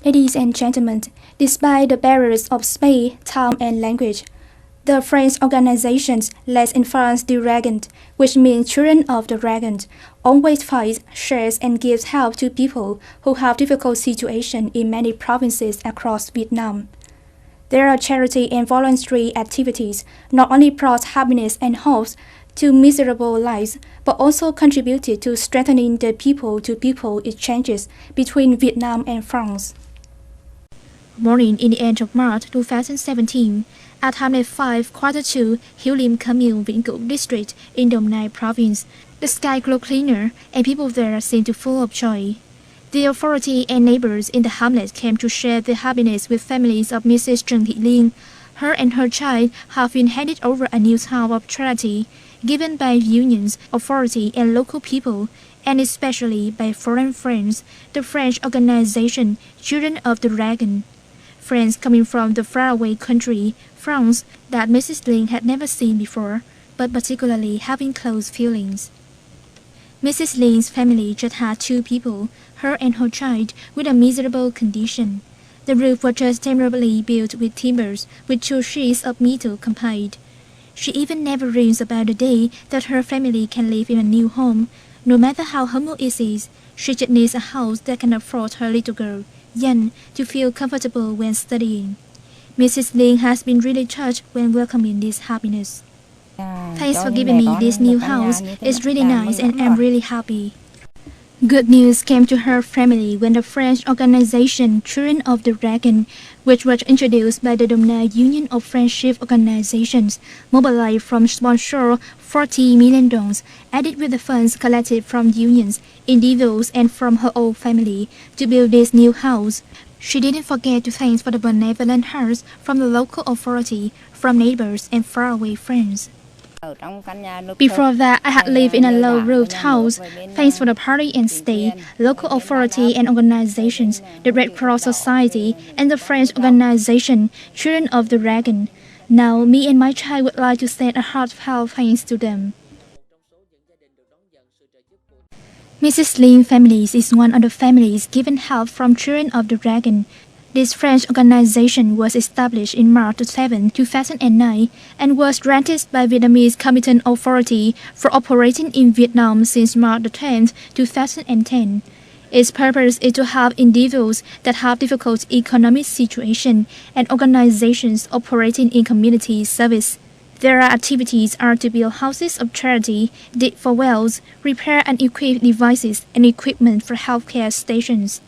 Ladies and gentlemen, despite the barriers of space, time, and language, the French organization Let's Influence the Dragon, which means Children of the Dragon, always fights, shares, and gives help to people who have difficult situations in many provinces across Vietnam. Their charity and voluntary activities not only brought happiness and hope to miserable lives, but also contributed to strengthening the people-to-people exchanges between Vietnam and France. Born in the end of March 2017 at Hamlet 5, Quarter 2, Hiếu Liêm Commune, Vĩnh Cửu District in Đồng Nai Province, the sky grew cleaner and people there seemed full of joy. The authority and neighbors in the hamlet came to share the happiness with families of Mrs. Trần Thị Liên. Her and her child have been handed over a new house of charity, given by unions, authority, and local people, and especially by foreign friends, the French organization Children of the Dragon. Friends coming from the faraway country, France, that Mrs. Lin had never seen before, but particularly having close feelings. Mrs. Lin's family just had two people, her and her child, with a miserable condition. The roof was just temporarily built with timbers, with 2 sheets of metal combined. She even never dreams about the day that her family can live in a new home. No matter how humble it is, she just needs a house that can afford her little girl, Yan, to feel comfortable when studying. Mrs. Lin has been really touched when welcoming this happiness. Thanks for giving me this new house. It's really nice and I'm really happy. Good news came to her family when the French organization Children of the Dragon, which was introduced by the Đồng Nai Union of Friendship Organizations, mobilized from sponsor $40 million, added with the funds collected from unions, individuals, and from her own family to build this new house. She didn't forget to thank for the benevolent hearts from the local authority, from neighbors, and faraway friends. Before that, I had lived in a low-roofed house. Thanks for the party and stay, local authority and organizations, the Red Cross Society, and the French organization Children of the Dragon. Now, me and my child would like to send a heartfelt thanks to them. Mrs. Lin's family is one of the families given help from Children of the Dragon. This French organization was established in March 7, 2009 and was granted by Vietnamese competent authority for operating in Vietnam since March 10, 2010. Its purpose is to help individuals that have difficult economic situation and organizations operating in community service. Their activities are to build houses of charity, dig for wells, repair and equip devices and equipment for healthcare stations.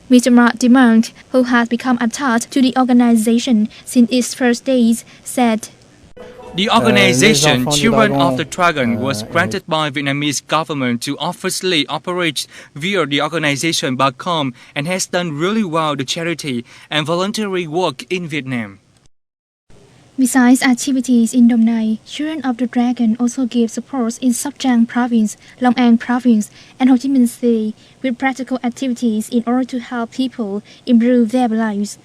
Mr. Mark Demont, who has become attached to the organization since its first days, said, The organization Children of the Dragon was granted by Vietnamese government to officially operate via the organization back home and has done really well the charity and voluntary work in Vietnam. Besides activities in Đồng Nai, Children of the Dragon also give support in Sóc Trăng Province, Long An Province, and Ho Chi Minh City with practical activities in order to help people improve their lives.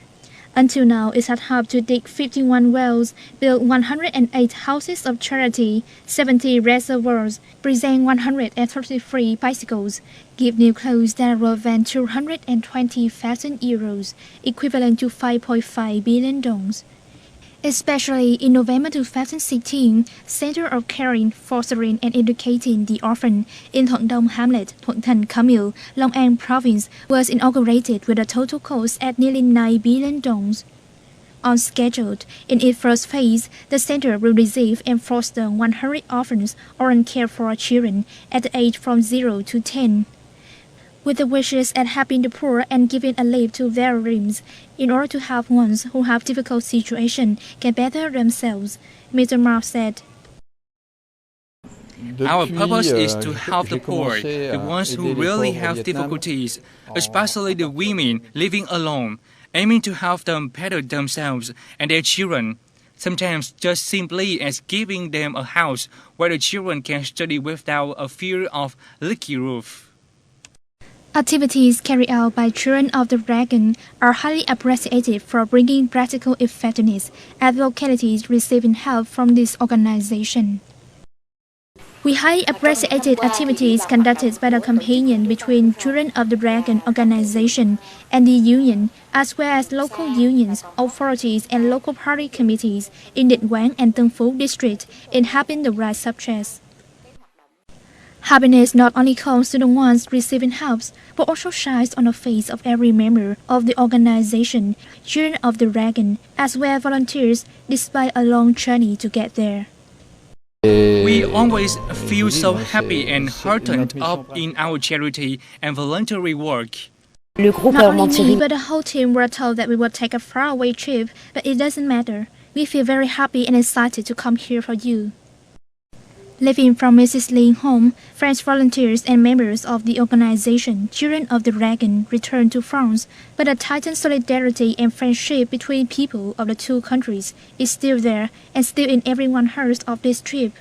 Until now, it has helped to dig 51 wells, build 108 houses of charity, 70 reservoirs, present 133 bicycles, give new clothes that are worth than 220,000 euros, equivalent to $5.5 billion. Especially in November 2016, Center of Caring, Fostering and Educating the Orphan in Thuận Đông Hamlet, Thuận Thành Commune, Long An Province was inaugurated with a total cost at nearly $9 billion. On schedule, in its first phase, the center will receive and foster 100 orphans or uncared for children at the age from 0 to 10. With the wishes at helping the poor and giving a lift to their dreams, in order to help ones who have difficult situations can better themselves, Mr. Mark said. Our purpose is to help the poor, the ones who really have difficulties, especially the women living alone, aiming to help them better themselves and their children. Sometimes just simply as giving them a house where the children can study without a fear of leaky roof. Activities carried out by Children of the Dragon are highly appreciated for bringing practical effectiveness at localities receiving help from this organization. We highly appreciated activities conducted by the companion between Children of the Dragon organization and the union, as well as local unions, authorities, and local party committees in Định Quán and Tân Phú district in helping the right subjects. Happiness not only comes to the ones receiving helps, but also shines on the face of every member of the organization, Children of the Dragon, as well as volunteers, despite a long journey to get there. We always feel so happy and heartened up in our charity and voluntary work. Not only me, but the whole team were told that we would take a faraway trip, but it doesn't matter. We feel very happy and excited to come here for you. Leaving from Mrs. Lee's home, French volunteers and members of the organization Children of the Dragon returned to France, but the tightened solidarity and friendship between people of the two countries is still there and still in everyone's heart of this trip.